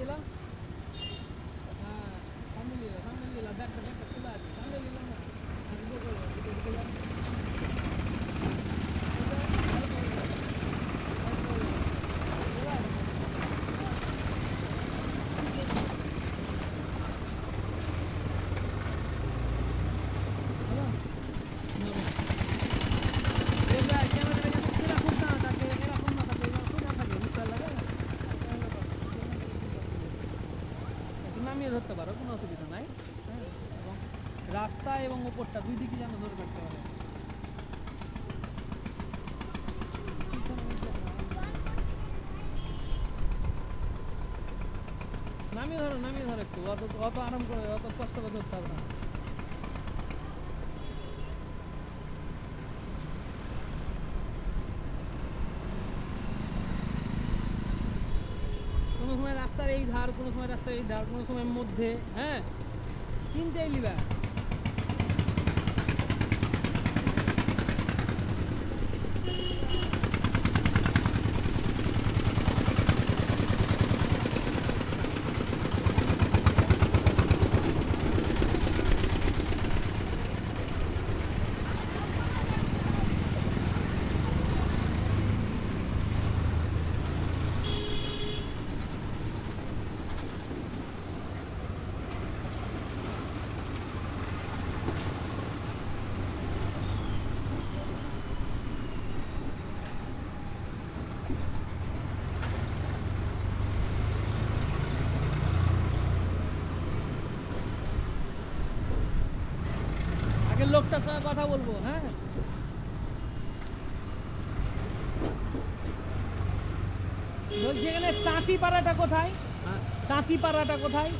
দিলাম হ্যাঁ সামনে দিলাম ব্যাগটা খোলা আছে সামনে দিলাম না ভিডিও করবো ভিডিও দিকে যাবো নামিয়ে ধরতে পারো কোনো অসুবিধা নাই হ্যাঁ এবং রাস্তা এবং উপরটা দুই দিকে যেন ধরে রাখতে পারো নামিয়ে ধরো একটু অত আরাম করে অত কষ্ট করে ধরতে হবে না কোনো সময় রাস্তার এই ধার কোনো সময় রাস্তার এই ধার কোনো সময় মধ্যে হ্যাঁ তিনটেই লিবা লোকটার সঙ্গে কথা বলবো হ্যাঁ বলছি এখানে তাঁতিপাড়াটা কোথায় তাঁতিপাড়াটা কোথায়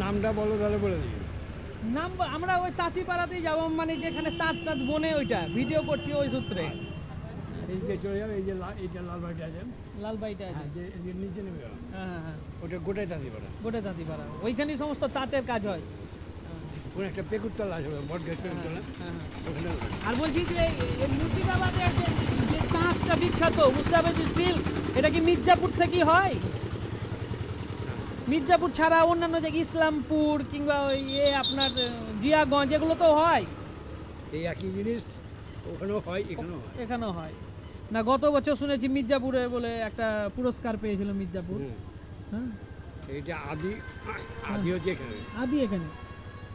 নামটা বলো তাহলে বলে দিই নাম আমরা ওই তাঁতিপাড়াতেই যাবো মানে যেখানে তাঁত বনে ওইটা ভিডিও করছি ওই সূত্রে এই যে চলে যাবে এই যে লাল বাড়িটা আছে লাল বাড়িটা আছে যে নিচে নেমে গেল হ্যাঁ ওটা গোটাই তাঁতিপাড়া গোটা তাঁতিপাড়া ওইখানেই সমস্ত তাঁতের কাজ হয় কোনো একটা পেকুরতলা আছে বট গাছ পেকুরতলা ওখানে আর বলছি যে মুর্শিদাবাদের যে তাঁতটা বিখ্যাত মুর্শিদাবাদের সিল্ক এটা কি মির্জাপুর থেকেই হয় মির্জাপুর ছাড়া অন্যান্য জায়গায় ইসলামপুর কিংবা ওই আপনার জিয়াগঞ্জ এগুলো তো হয় এই একই জিনিস ওখানেও হয় এখানেও হয় না গত বছর শুনেছি মির্জাপুরে বলে একটা পুরস্কার পেয়েছিল মির্জাপুর হ্যাঁ এইটা আদি হচ্ছে এখানে আদি এখানে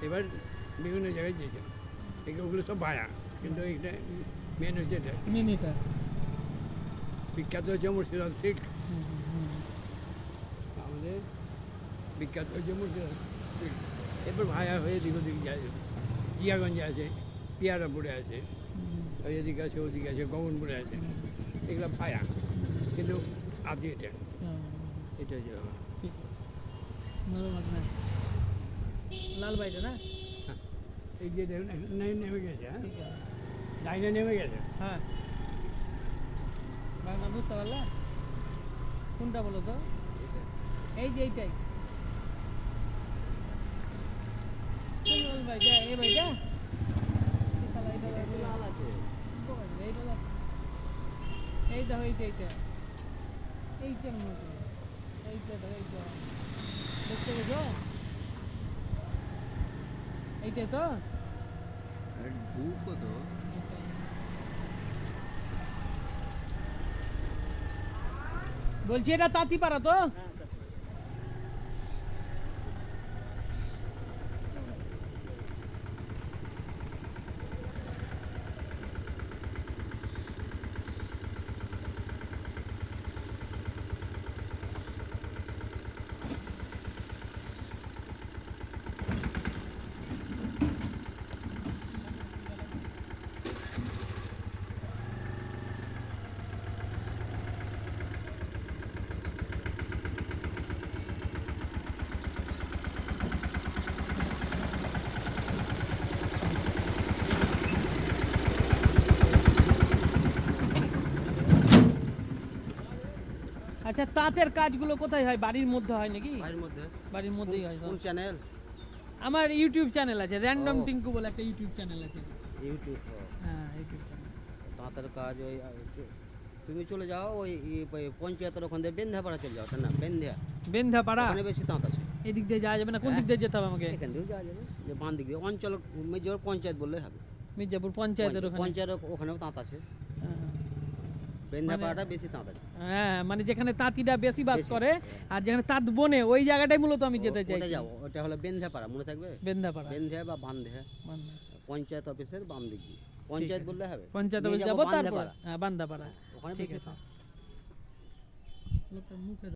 এবার বিভিন্ন জায়গায় দিয়েছে ওগুলো সব ভায়া কিন্তু এইটা মেন হচ্ছে এটা মেন এটা বিখ্যাত হচ্ছে মুর্শিদাবাদ সিল্ক আমাদের বিখ্যাত হচ্ছে মুর্শিদাবাদ সিল্ক এরপর ভায়া হয়ে দিক ওদিক যায় জিয়াগঞ্জে আছে পিয়ারাপুরে আছে এদিকে আছে ওদিকে আছে গগনপুরে আছে এগুলো ভায়া কিন্তু আদি এটা এটা হচ্ছে ঠিক আছে লাল বাড়িটা না এই যে দেখুন নেমে গেছে হ্যাঁ লাইনে নেমে গেছে হ্যাঁ বাংলা বুঝতে পারলে কোনটা বলো তো এই যে এইটাই লাল বাড়িটা এই বাড়িটা এইটা এইটা এইটা এইটার মতো এইটা দেখতে পেয়েছো এইটাই তো বলছি এটা তাঁতিপাড়া তো আচ্ছা তাঁতের কাজগুলো কোথায় হয় বাড়ির মধ্যে হয় নাকি বাড়ির মধ্যেই হয় কোন চ্যানেল আমার ইউটিউব চ্যানেল আছে র্যান্ডম টিঙ্কু বলে একটা ইউটিউব চ্যানেল আছে ইউটিউব হ্যাঁ ইউটিউব চ্যানেল তাঁতের কাজ ওই তুমি চলে যাও ওই পঞ্চায়েতের ওখান দিয়ে বেন্ধাপাড়া চলে যাও, না বেন্ধা, বেন্ধাপাড়া ওখানে বেশি তাঁত আছে। এদিক দিয়ে যাওয়া যাবে না, কোন দিক দিয়ে যেতে হবে আমাকে? এখান দিয়েও যাওয়া যাবে, যে বাঁ দিক দিয়ে অঞ্চল মেজর পঞ্চায়েত বললে হবে। মির্জাপুর পঞ্চায়েতের ওখানে? পঞ্চায়েতের ওখানেও তাঁত আছে, হ্যাঁ। বেন্ধাপাড়াটা বেশি তাঁত আছে। হ্যাঁ মানে যেখানে তাঁতিরা বেশি বাস বেশি, করে আর যেখানে তাঁত বনে ওই জায়গাটাই মূলত আমি যেতে ওটা চাইছি। যাও, ওটা হলো বেন্ধাপাড়া, মনে থাকবে? বেন্ধাপাড়া বেন্ধা বা বান্ধা, মানে পঞ্চায়েত অফিসের বাম দিক দিয়ে পঞ্চায়েত বললে হবে। পঞ্চায়েত নিয়ে অফিস যাবো যাবো তারপর বান্ধাপাড়া। হ্যাঁ বান্দাপাড়া। ওখানে ঠিক বেশি আছে। তাঁত। লোকটার মুখে